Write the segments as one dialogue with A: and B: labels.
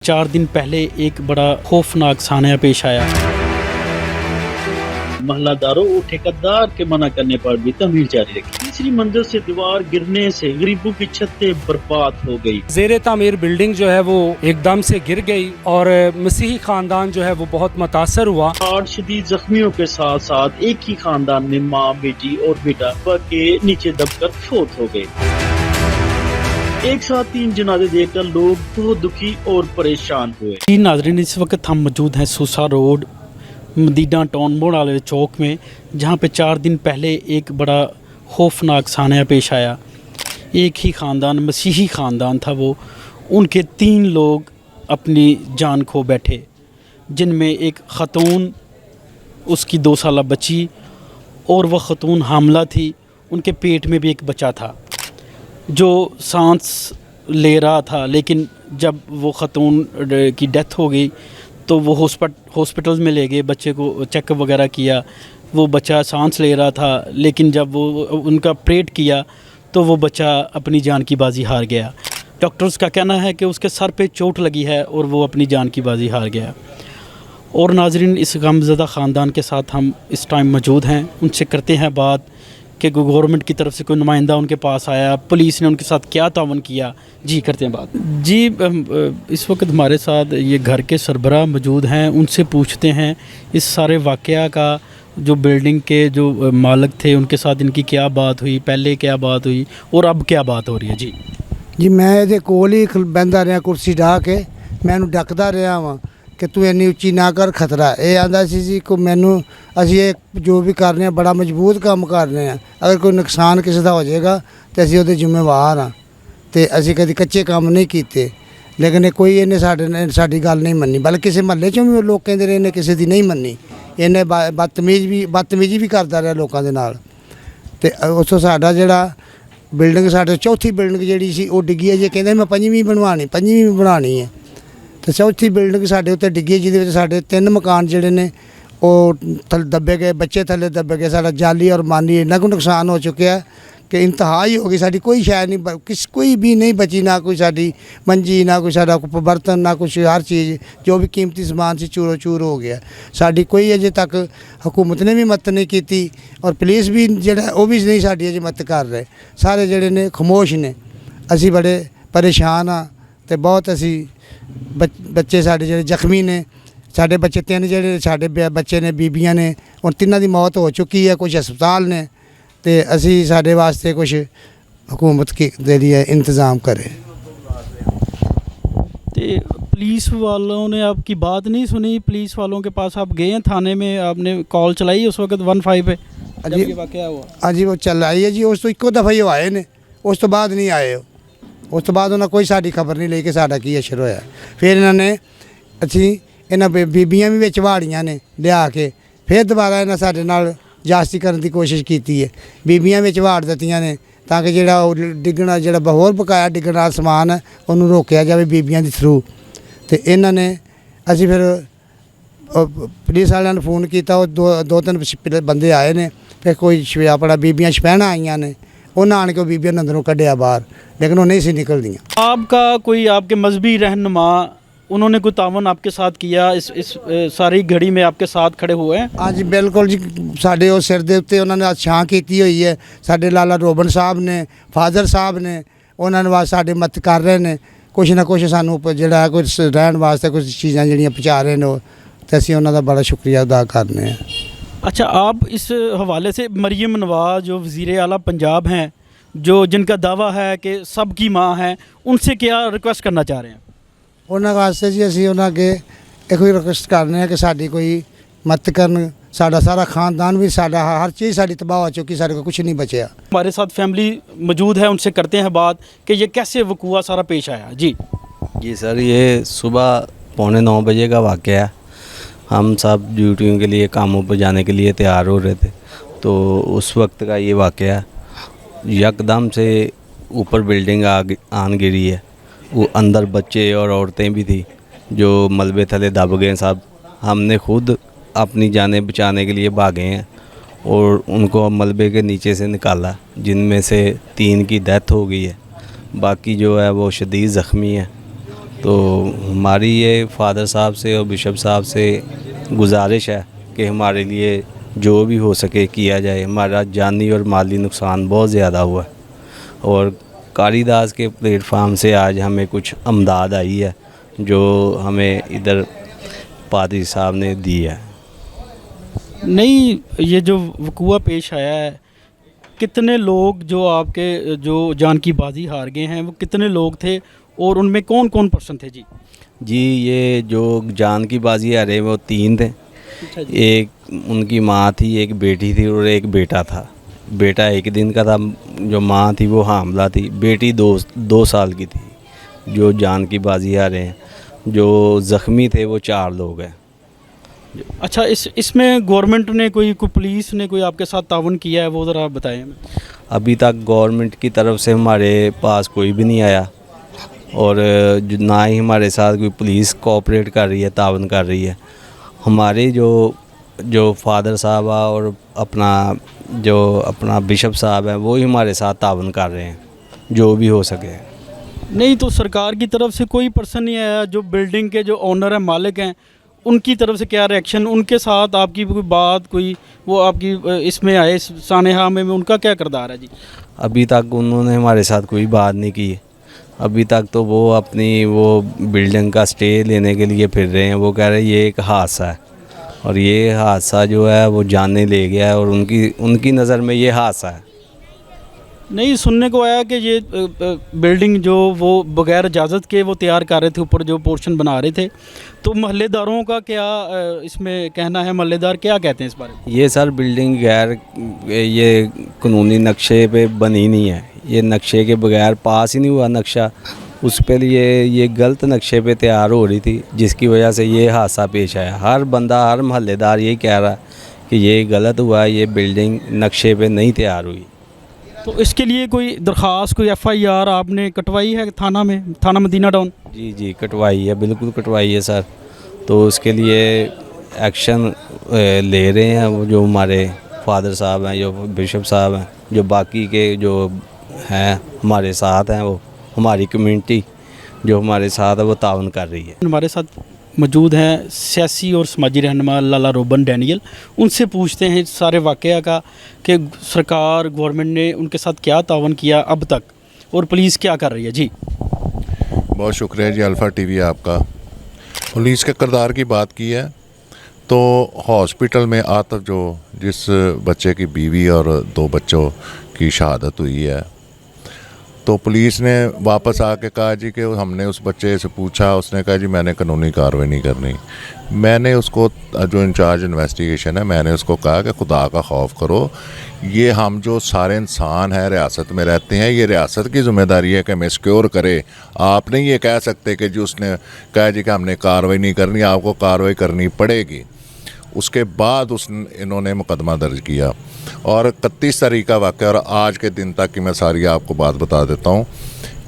A: 4 दिन पहले एक बड़ा खौफनाक सान्या पेश आया।
B: महल्लादारों और ठेकेदार के मना करने पर भी तमीर जारी रखी। तीसरी मंजिल से दीवार गिरने से गरीबों की छतें बर्बाद हो गई।
C: ज़ेर तामीर बिल्डिंग जो है वो एकदम से गिर गई और मसीही खानदान जो है वो बहुत मुतासर हुआ।
B: 8 शदीद जख्मियों के साथ साथ एक ही खानदान में माँ, बेटी और बेटा के नीचे दबकर फोत हो गए। एक साथ 3 जनाजे देखकर लोग बहुत दुखी और परेशान हुए।
A: जी नाज़रीन, इस वक्त हम मौजूद हैं सूसा रोड मदीना टाउन मोड़ वाले चौक में, जहाँ पे 4 दिन पहले एक बड़ा खौफनाक सान्या पेश आया। एक ही ख़ानदान, मसीही ख़ानदान था वो, उनके 3 लोग अपनी जान खो बैठे, जिनमें एक ख़तून, उसकी 2 साला बच्ची और वह ख़तून हामला थी। उनके पेट में भी एक बच्चा था जो सांस ले रहा था, लेकिन जब वो ख़तून की डेथ हो गई तो वो हॉस्पिटल में ले गए, बच्चे को चेकअप वगैरह किया। वो बच्चा सांस ले रहा था, लेकिन जब वो उनका ऑपरेट किया तो वो बच्चा अपनी जान की बाजी हार गया। डॉक्टर्स का कहना है कि उसके सर पे चोट लगी है और वो अपनी जान की बाजी हार गया। और नाज़रीन, इस गमज़दा ख़ानदान के साथ हम इस टाइम मौजूद हैं, उनसे करते हैं बात कि गवर्नमेंट की तरफ से कोई नुमाइंदा उनके पास आया, पुलिस ने उनके साथ क्या तावन किया। जी करते हैं बात। जी इस वक्त हमारे साथ ये घर के सरबराह मौजूद हैं, उनसे पूछते हैं इस सारे वाक़या का, जो बिल्डिंग के जो मालिक थे उनके साथ इनकी क्या बात हुई, पहले क्या बात हुई और अब क्या बात हो रही है। जी
D: जी मैं ਇਹਦੇ ਕੋਲ ਹੀ ਬਹਿੰਦਾ ਰਿਹਾ ਕੁਰਸੀ ਢਾ ਕੇ, ਮੈਂ ਇਹਨੂੰ ਡੱਕਦਾ ਰਿਹਾ ਵਾਂ ਕਿ ਤੂੰ ਇੰਨੀ ਉੱਚੀ ਨਾ ਕਰ, ਖਤਰਾ। ਇਹ ਆਂਦਾ ਸੀ ਜੀ ਕੋ ਮੈਨੂੰ ਅਸੀਂ ਇਹ ਜੋ ਵੀ ਕਰ ਰਹੇ ਹਾਂ ਬੜਾ ਮਜ਼ਬੂਤ ਕੰਮ ਕਰ ਰਹੇ ਹਾਂ, ਅਗਰ ਕੋਈ ਨੁਕਸਾਨ ਕਿਸੇ ਦਾ ਹੋ ਜਾਏਗਾ ਤੇ ਅਸੀਂ ਉਹਦੇ ਜ਼ਿੰਮੇਵਾਰ ਹਾਂ, ਤੇ ਅਸੀਂ ਕਦੀ ਕੱਚੇ ਕੰਮ ਨਹੀਂ ਕੀਤੇ। ਲੇਕਿਨ ਕੋਈ ਇਹਨੇ ਸਾਡੀ ਗੱਲ ਨਹੀਂ ਮੰਨੀ, ਬਲਕਿ ਕਿਸੇ ਮਹੱਲੇ 'ਚੋਂ ਵੀ ਲੋਕ ਕਹਿੰਦੇ ਰਹੇ ਨੇ ਕਿਸੇ ਦੀ ਨਹੀਂ ਮੰਨੀ। ਇਹਨੇ ਬਦਤਮੀਜ਼ੀ ਵੀ ਕਰਦਾ ਰਿਹਾ ਲੋਕਾਂ ਦੇ ਨਾਲ। ਤੇ ਉਸ ਤੋਂ ਸਾਡਾ ਜਿਹੜਾ ਬਿਲਡਿੰਗ, ਸਾਡੇ ਚੌਥੀ ਬਿਲਡਿੰਗ ਜਿਹੜੀ ਸੀ ਉਹ ਡਿੱਗੀ ਹੈ ਜੀ। ਕਹਿੰਦੇ ਮੈਂ ਪੰਜਵੀਂ ਵੀ ਬਣਾਉਣੀ ਹੈ। ਤੇ ਚੌਥੀ ਬਿਲਡਿੰਗ ਸਾਡੇ ਉੱਤੇ ਡਿੱਗੀ, ਜਿਹਦੇ ਵਿੱਚ ਸਾਡੇ 3 ਮਕਾਨ ਜਿਹੜੇ ਨੇ ਉਹ ਦੱਬੇ ਗਏ, ਬੱਚੇ ਥੱਲੇ ਦੱਬੇ ਗਏ। ਸਾਡਾ ਜਾਲੀ ਔਰ ਮਾਲੀ ਇੰਨਾ ਕੁ ਨੁਕਸਾਨ ਹੋ ਚੁੱਕਿਆ ਕਿ ਇੰਤਹਾ ਹੀ ਹੋ ਗਈ। ਸਾਡੀ ਕੋਈ ਸ਼ੈ ਨਹੀਂ, ਕੋਈ ਵੀ ਨਹੀਂ ਬਚੀ, ਨਾ ਕੋਈ ਸਾਡੀ ਮੰਜੀ, ਨਾ ਕੋਈ ਸਾਡਾ ਬਰਤਨ, ਨਾ ਕੁਛ। ਹਰ ਚੀਜ਼ ਜੋ ਵੀ ਕੀਮਤੀ ਸਮਾਨ ਸੀ ਚੂਰੋ ਚੂਰ ਹੋ ਗਿਆ। ਸਾਡੀ ਕੋਈ ਅਜੇ ਤੱਕ ਹਕੂਮਤ ਨੇ ਵੀ ਮਦਦ ਨਹੀਂ ਕੀਤੀ ਔਰ ਪੁਲਿਸ ਵੀ ਜਿਹੜਾ ਉਹ ਵੀ ਨਹੀਂ ਸਾਡੀ ਅਜੇ ਮਦਦ ਕਰ ਰਹੇ। ਸਾਰੇ ਜਿਹੜੇ ਨੇ ਖਾਮੋਸ਼ ਨੇ। ਅਸੀਂ ਬੜੇ ਪਰੇਸ਼ਾਨ ਹਾਂ ਤੇ ਬਹੁਤ ਅਸੀਂ ਬੱਚੇ ਸਾਡੇ ਜਿਹੜੇ ਜ਼ਖਮੀ ਨੇ। ਸਾਡੇ ਬੱਚੇ 3 ਜਿਹੜੇ ਸਾਡੇ ਬੱਚੇ ਨੇ, ਬੀਬੀਆਂ ਨੇ, ਔਰ 3 ਦੀ ਮੌਤ ਹੋ ਚੁੱਕੀ ਹੈ। ਕੁਝ ਹਸਪਤਾਲ ਨੇ ਤੇ ਅਸੀਂ ਸਾਡੇ ਵਾਸਤੇ ਕੁਝ हुकूमत के जरिए इंतज़ाम करे।
A: तो पुलिस वालों ने आपकी बात नहीं सुनी? पुलिस वालों के पास आप गए हैं, थाने में आपने कॉल चलाई उस वक्त 15 पे जब ये वाक़या हुआ?
D: हाँ जी वो चलाई है जी। उस तो इक्को दफ़ा ही आए ने, उस तो बाद नहीं आए। उस तो बाद उन्होंने कोई साड़ी खबर नहीं ली कि साड़ा की अशर होया। फिर इन्होंने इन्होंने बीबियाँ भी विच वाड़ियाँ ने लिया के, फिर दोबारा इन्हें साडे नाल जास्ती करने की कोशिश की है। बीबियाँ विच वाड़ दित्तियां ने ताकि जिहड़ा डिगना जिहड़ा होर बकाया डिगण वाला समान है उन्होंने रोकया जाए बीबियां के थ्रू। तो इन्होंने असी फिर पुलिस वाले ने फोन किया, दो तीन बंदे आए ने। फिर कोई अपना बीबियां छपैना आईयां ने, उन्हें आन के बीबियां अंदरों कढ़िया बाहर, लेकिन वो नहीं सी निकलदियां।
A: आपका कोई आपके मजहबी रहनुमा उन्होंने कोई तावन आपके साथ किया? इस सारी घड़ी में आपके साथ खड़े हुए हैं?
D: हाँ जी बिल्कुल जी। साढ़े वो सिर के उत्ते उन्होंने छां की हुई है। साढ़े लाला रोबन साहब ने, फादर साहब ने, उन्होंने वास्ते साढ़े मदद कर रहे हैं। कुछ ना कुछ सानू जिहड़ा कोई रहन वास्ते कुछ चीज़ां जिहड़ियां पहुँचा रहे हैं, तो असीं उन्हां दा बड़ा शुक्रिया अदा करने हैं।
A: अच्छा, आप इस हवाले से मरियम नवाज़ जो वज़ीर आला पंजाब हैं, जो जिनका दावा है कि सबकी माँ है, उनसे क्या रिक्वेस्ट करना चाह रहे हैं?
D: उन्होंने वास्ते जी असीं उन्हां अगे एक रिक्वेस्ट करने हैं कि साडी कोई मदद करन। साडा सारा खानदान भी, साडा हर चीज़ साडी तबाह हो चुकी, सारे को कुछ नहीं बचया।
A: हमारे साथ फैमिली मौजूद है, उनसे करते हैं बात कि ये कैसे वक़ूआ सारा पेश आया। जी
E: सर, ये सुबह 8:45 बजे का वाक़या है। हम सब ड्यूटियों के लिए, कामों पर जाने के लिए तैयार हो रहे थे, तो उस वक्त का ये वाक़या है। यकदम से ऊपर बिल्डिंग आन गिरी है। वो अंदर बच्चे और औरतें भी थी जो मलबे थले दब गए साहब। हमने खुद अपनी जानें बचाने के लिए भागे हैं और उनको मलबे के नीचे से निकाला, जिनमें से 3 की डेथ हो गई है। बाकी जो है वो शदीद ज़ख्मी है। तो हमारी ये फादर साहब से और बिशप साहब से गुजारिश है कि हमारे लिए जो भी हो सके किया जाए। हमारा जानी और माली नुकसान बहुत ज़्यादा हुआ है और कारीदास के प्लेटफार्म से आज हमें कुछ अमदाद आई है जो हमें इधर पादरी साहब ने दी है।
A: नहीं, ये जो वकूआ पेश आया है, कितने लोग जो आपके जो जान की बाजी हार गए हैं वो कितने लोग थे और उनमें कौन कौन पर्सन थे जी?
E: जी, ये जो जान की बाजी हारे वो 3 थे।
A: अच्छा जी।
E: एक उनकी माँ थी, एक बेटी थी और एक बेटा था। बेटा 1 दिन का था, जो माँ थी वो हामला थी, बेटी 2 साल की थी। जो जान की बाजी हारे हैं, जो ज़ख्मी थे वो 4 लोग हैं।
A: अच्छा, इसमें गवर्नमेंट ने कोई पुलिस ने कोई आपके साथ तावन किया है, वो ज़रा आप बताएं हमें।
E: अभी तक गवर्नमेंट की तरफ से हमारे पास कोई भी नहीं आया और ना ही हमारे साथ कोई पुलिस कोऑपरेट कर रही है, तावन कर रही है। हमारे जो फादर साहब और अपना बिशप साहब हैं वो ही हमारे साथ तावन कर रहे हैं जो भी हो सके।
A: नहीं तो सरकार की तरफ से कोई पर्सन नहीं आया? जो बिल्डिंग के जो ओनर हैं, मालिक हैं, उनकी तरफ से क्या रिएक्शन? उनके साथ आपकी कोई बात, कोई वो आपकी इसमें आए सानेहा में उनका क्या किरदार है जी?
E: अभी तक उन्होंने हमारे साथ कोई बात नहीं की है। अभी तक तो वो अपनी वो बिल्डिंग का स्टे लेने के लिए फिर रहे हैं। वो कह रहे हैं ये एक हादसा है और ये हादसा जो है वो जाने ले गया है और उनकी नज़र में ये हादसा है।
A: नहीं, सुनने को आया कि ये बिल्डिंग जो वो बगैर इजाज़त के वो तैयार कर रहे थे, ऊपर जो पोर्शन बना रहे थे, तो मोहल्लेदारों का क्या इसमें कहना है? मोहल्लेदार क्या कहते हैं इस बारे में?
E: ये सर बिल्डिंग ये कानूनी नक्शे पे बनी नहीं है। ये नक्शे के बगैर पास ही नहीं हुआ नक्शा। उस पे ये गलत नक्शे पे तैयार हो रही थी, जिसकी वजह से ये हादसा पेश आया। हर बंदा, हर मोहल्लेदार यही कह रहा है कि ये गलत हुआ, ये बिल्डिंग नक्शे पे नहीं तैयार हुई।
A: तो इसके लिए कोई दरख्वास्त, कोई FIR आपने कटवाई है थाना में, थाना मदीना टाउन?
E: जी कटवाई है, बिल्कुल कटवाई है सर। तो उसके लिए एक्शन ले रहे हैं वो जो हमारे फादर साहब हैं, जो बिशप साहब हैं, जो बाकी के जो हैं हमारे साथ हैं, वो हमारी कम्युनिटी जो हमारे साथ है वो तावन कर रही है।
A: हमारे साथ मौजूद हैं सियासी और समाजी रहनुमा लाला रोबन डैनियल। उनसे पूछते हैं सारे वाक़या का कि सरकार, गवर्नमेंट ने उनके साथ क्या तावन किया अब तक और पुलिस क्या कर रही है जी।
F: बहुत शुक्रिया जी अल्फ़ा TV आपका। पुलिस के किरदार की बात की है तो हॉस्पिटल में आज जो जिस बच्चे की बीवी और 2 बच्चों की शहादत हुई है, तो पुलिस ने वापस आके कहा जी कि हमने उस बच्चे से पूछा, उसने कहा जी मैंने कानूनी कार्रवाई नहीं करनी। मैंने उसको, जो इंचार्ज इन्वेस्टिगेशन है, मैंने उसको कहा कि खुदा का खौफ करो, ये हम जो सारे इंसान हैं रियासत में रहते हैं, ये रियासत की ज़िम्मेदारी है कि हमें सिक्योर करे। आप नहीं ये कह सकते कि जी उसने कहा जी कि हमने कार्रवाई नहीं करनी, आपको कार्रवाई करनी पड़ेगी। उसके बाद इन्होंने मुकदमा दर्ज किया और 31 तारीख का वाक़या और आज के दिन तक की मैं सारी आपको बात बता देता हूँ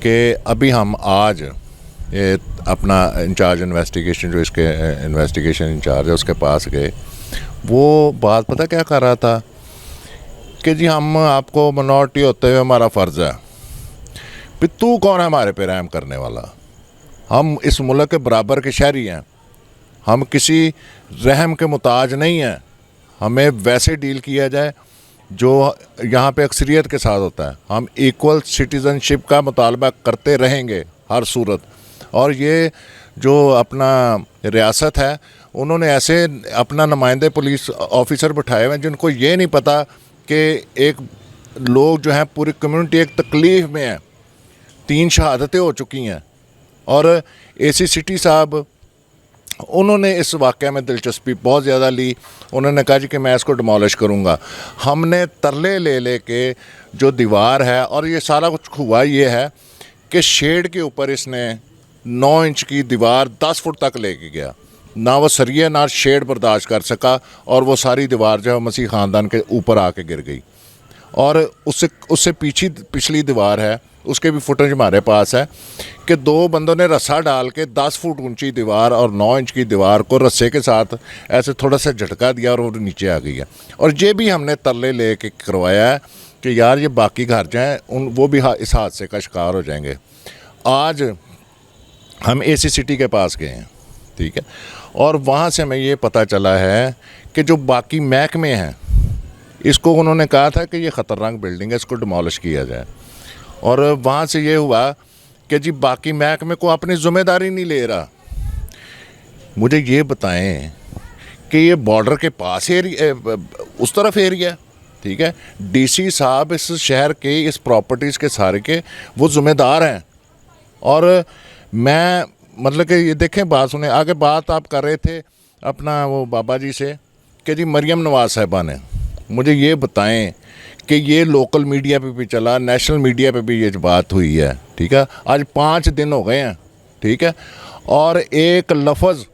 F: कि अभी हम आज ये अपना इंचार्ज इन्वेस्टिगेशन, जो इसके इन्वेस्टिगेशन इंचार्ज है, उसके पास गए। वो बात पता क्या कर रहा था कि जी हम आपको मिनॉरिटी होते हुए हमारा फ़र्ज़ है, फिर तू कौन है हमारे पे रहम करने वाला? हम इस मुल्क के बराबर के शहरी हैं, हम किसी रहम के मुताज नहीं हैं। हमें वैसे डील किया जाए जो यहाँ पे अक्सरियत के साथ होता है। हम इक्वल सिटीज़नशिप का मुतालबा करते रहेंगे हर सूरत। और ये जो अपना रियासत है, उन्होंने ऐसे अपना नुमाइंदे पुलिस ऑफिसर बिठाए हुए हैं जिनको ये नहीं पता कि एक लोग जो हैं, पूरी कम्युनिटी एक तकलीफ़ में है। 3 शहादतें हो चुकी हैं और AC सिटी साहब, उन्होंने इस वाक़े में दिलचस्पी बहुत ज़्यादा ली। उन्होंने कहा जी कि मैं इसको डिमोलिश करूँगा। हमने तरले ले के जो दीवार है, और ये सारा कुछ हुआ ये है कि शेड के ऊपर इसने 9 इंच की दीवार 10 फुट तक लेके गया। ना वो सरिया ना शेड बर्दाश्त कर सका और वो सारी दीवार जो है मसीह ख़ानदान के ऊपर आके गिर गई। और उससे पिछली दीवार है, उसके भी फुटेज हमारे पास है कि 2 बंदों ने रस्सा डाल के 10 फुट ऊंची दीवार और 9 इंच की दीवार को रस्से के साथ ऐसे थोड़ा सा झटका दिया और वो नीचे आ गई है। और ये भी हमने तरले ले के करवाया है कि यार ये बाकी घर जाएँ, वो भी इस हादसे का शिकार हो जाएंगे। आज हम एसी सिटी के पास गए हैं, ठीक है, और वहाँ से हमें ये पता चला है कि जो बाकी महकमे हैं इसको उन्होंने कहा था कि ये ख़तरनाक बिल्डिंग है, इसको डिमोलिश किया जाए। और वहाँ से ये हुआ कि जी बाकी महकमे को अपनी ज़िम्मेदारी नहीं ले रहा। मुझे ये बताएं कि ये बॉर्डर के पास एरिया, उस तरफ एरिया, ठीक है, डीसी साहब इस शहर के इस प्रॉपर्टीज़ के सारे के वो ज़िम्मेदार हैं। और मैं मतलब कि ये देखें, बात सुने, आगे बात आप कर रहे थे अपना वो बाबा जी से कि जी मरियम नवाज़ साहिबा ने, मुझे ये बताएं कि ये लोकल मीडिया पे भी चला, नेशनल मीडिया पे भी ये बात हुई है, ठीक है, आज 5 दिन हो गए हैं, ठीक है, और एक लफ्ज़,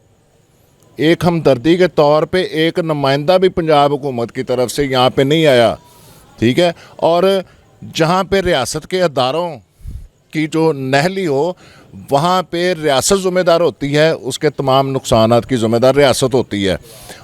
F: एक हमदर्दी के तौर पे एक नुमाइंदा भी पंजाब हुकूमत की तरफ से यहाँ पे नहीं आया, ठीक है। और जहाँ पे रियासत के अदारों की जो नहली हो वहाँ पे रियासत ज़िम्मेदार होती है, उसके तमाम नुकसानात की ज़िम्मेदार रियासत होती है।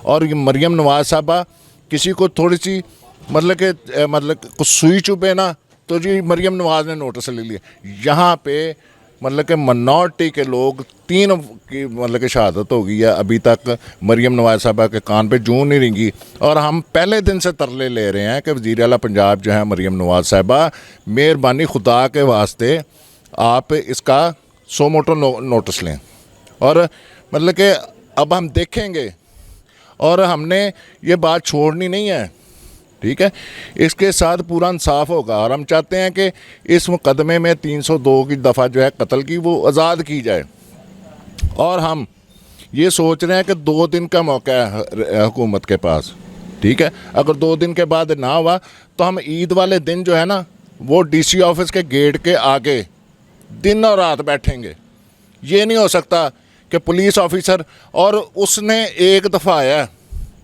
F: और ये मरियम नवाज़ साहबा किसी को थोड़ी सी मतलब कुछ सुई चुभे ना तो जी मरियम नवाज़ ने नोटिस ले लिया। यहाँ पे मतलब कि मनॉरिटी के लोग 3 की मतलब कि शहादत हो गई है, अभी तक मरियम नवाज़ साहबा के कान पे जूं नहीं रिंगी। और हम पहले दिन से तरले ले रहे हैं कि वज़ीर आला पंजाब जो है मरियम नवाज़ साहबा, मेहरबानी खुदा के वास्ते आप इसका सो मोटो नोटिस लें। और मतलब कि अब हम देखेंगे और हमने ये बात छोड़नी नहीं है, ठीक है, इसके साथ पूरा इंसाफ होगा। और हम चाहते हैं कि इस मुकदमे में 302 की दफ़ा जो है कत्ल की वो आज़ाद की जाए। और हम ये सोच रहे हैं कि 2 दिन का मौका है हुकूमत के पास, ठीक है, अगर 2 दिन के बाद ना हुआ तो हम ईद वाले दिन जो है ना वो डीसी ऑफिस के गेट के आगे दिन और रात बैठेंगे। ये नहीं हो सकता कि पुलिस ऑफिसर, और उसने एक दफ़ा आया,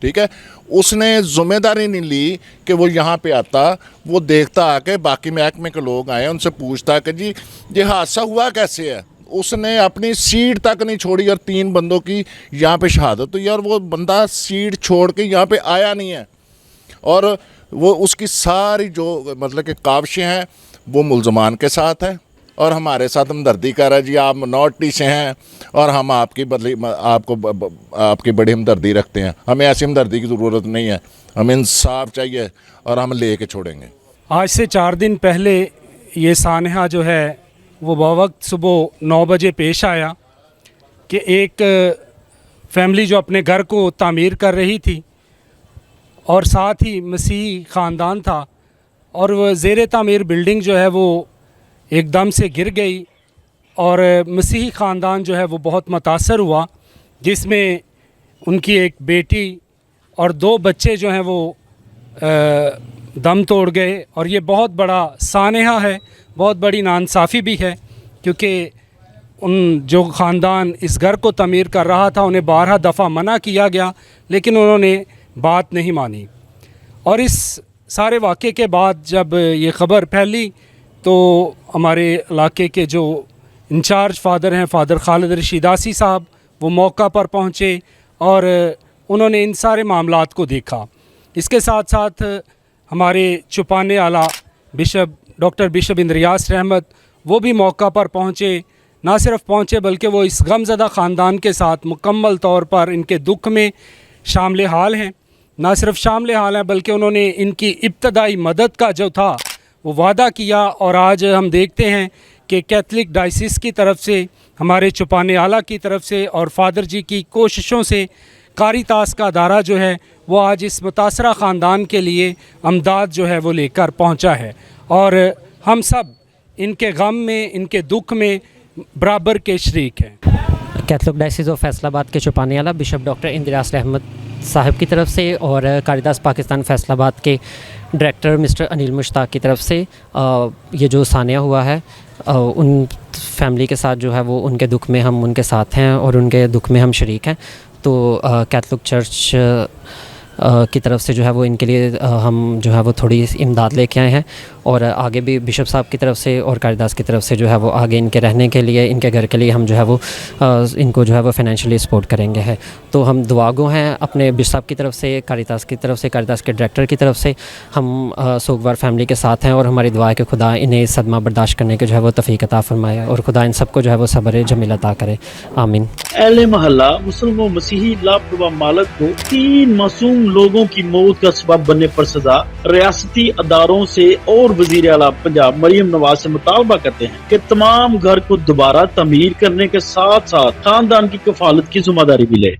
F: ठीक है, उसने ज़िम्मेदारी नहीं ली कि वो यहाँ पे आता, वो देखता आके बाकी महकमे के लोग आए उनसे पूछता कि जी ये हादसा हुआ कैसे है। उसने अपनी सीट तक नहीं छोड़ी और 3 बंदों की यहाँ पे शहादत हुई और वो बंदा सीट छोड़ के यहाँ पे आया नहीं है। और वो उसकी सारी जो मतलब कि काविशें हैं वो मुल्ज़मान के साथ है और हमारे साथ हमदर्दी कर रहा है। जी आप मिनॉरिटी से हैं और हम आपकी आपकी बड़ी हमदर्दी रखते हैं। हमें ऐसी हमदर्दी की ज़रूरत नहीं है, हमें इंसाफ चाहिए और हम ले के छोड़ेंगे।
C: आज से 4 दिन पहले ये सानहा जो है वो बवक्त सुबह 9 बजे पेश आया कि एक फैमिली जो अपने घर को तामीर कर रही थी और साथ ही मसीही ख़ानदान था और वह ज़ेर तामीर बिल्डिंग जो है वो एकदम से गिर गई और मसीही ख़ानदान जो है वो बहुत मुतासर हुआ, जिसमें उनकी एक बेटी और 2 बच्चे जो हैं वो दम तोड़ गए। और ये बहुत बड़ा सानहा है, बहुत बड़ी नाइंसाफ़ी भी है, क्योंकि उन जो ख़ानदान इस घर को तमीर कर रहा था उन्हें 12 दफ़ा मना किया गया लेकिन उन्होंने बात नहीं मानी। और इस सारे वाक़े के बाद जब ये ख़बर फैली तो हमारे इलाके के जो इंचार्ज फ़ादर हैं, फ़ादर खालिद रशीदासी साहब, वो मौका पर पहुँचे और उन्होंने इन सारे मामलात को देखा। इसके साथ साथ हमारे छुपाने आला बिशप डॉक्टर बिशप इंद्रियास रहमत वो भी मौका पर पहुँचे। ना सिर्फ पहुँचे बल्कि वो इस गमज़दा ख़ानदान के साथ मुकम्मल तौर पर इनके दुख में शामिल हाल हैं। ना सिर्फ शामिल हाल हैं बल्कि उन्होंने इनकी इब्तदाई मदद का जो था वो वादा किया। और आज हम देखते हैं कि कैथलिक डायसिस की तरफ से, हमारे छुपाने आला की तरफ से और फ़ादर जी की कोशिशों से कारितास का अदारा जो है वो आज इस मुतासरा ख़ानदान के लिए अमदाद जो है वो लेकर पहुंचा है। और हम सब इनके गम में, इनके दुख में बराबर के शरीक हैं।
G: कैथलिक डायसिस ऑफ फैसलाबाद के छुपाने वाला बिशप डॉक्टर इंदिरास रहमत साहब की तरफ से और कारितास पाकिस्तान फैसलाबाद के डायरेक्टर मिस्टर अनिल मुश्ताक की तरफ से ये जो सानिया हुआ है उन फैमिली के साथ जो है वो उनके दुख में हम उनके साथ हैं और उनके दुख में हम शरीक हैं। तो कैथलिक चर्च کی طرف سے جو ہے وہ ان کے لیے ہم جو ہے وہ تھوڑی امداد لے کے آئے ہیں، اور آگے بھی بشپ صاحب کی طرف سے اور کاریتاس کی طرف سے جو ہے وہ آگے ان کے رہنے کے لیے، ان کے گھر کے لیے ہم جو ہے وہ ان کو جو ہے وہ فائنینشلی سپورٹ کریں گے ہے۔ تو ہم دعا گو ہیں اپنے بشپ صاحب کی طرف سے، کاریتاس کی طرف سے، کاریتاس کے ڈائریکٹر کی طرف سے، ہم سوگوار فیملی کے ساتھ ہیں، اور ہماری دعا ہے کہ خدا انہیں صدمہ برداشت کرنے کے جو ہے وہ توفیق عطا فرمائے، اور خدا ان سب کو جو ہے وہ صبر جمیل عطا کرے، آمین۔
B: اہل محلہ مسلم و مسیحی لاپرواہ مالک کو 3 معصوم لوگوں کی موت کا سبب بننے پر سزا، ریاستی اداروں سے اور وزیر اعلیٰ پنجاب مریم نواز سے مطالبہ کرتے ہیں کہ تمام گھر کو دوبارہ تعمیر کرنے کے ساتھ ساتھ خاندان کی کفالت کی ذمہ داری بھی لے۔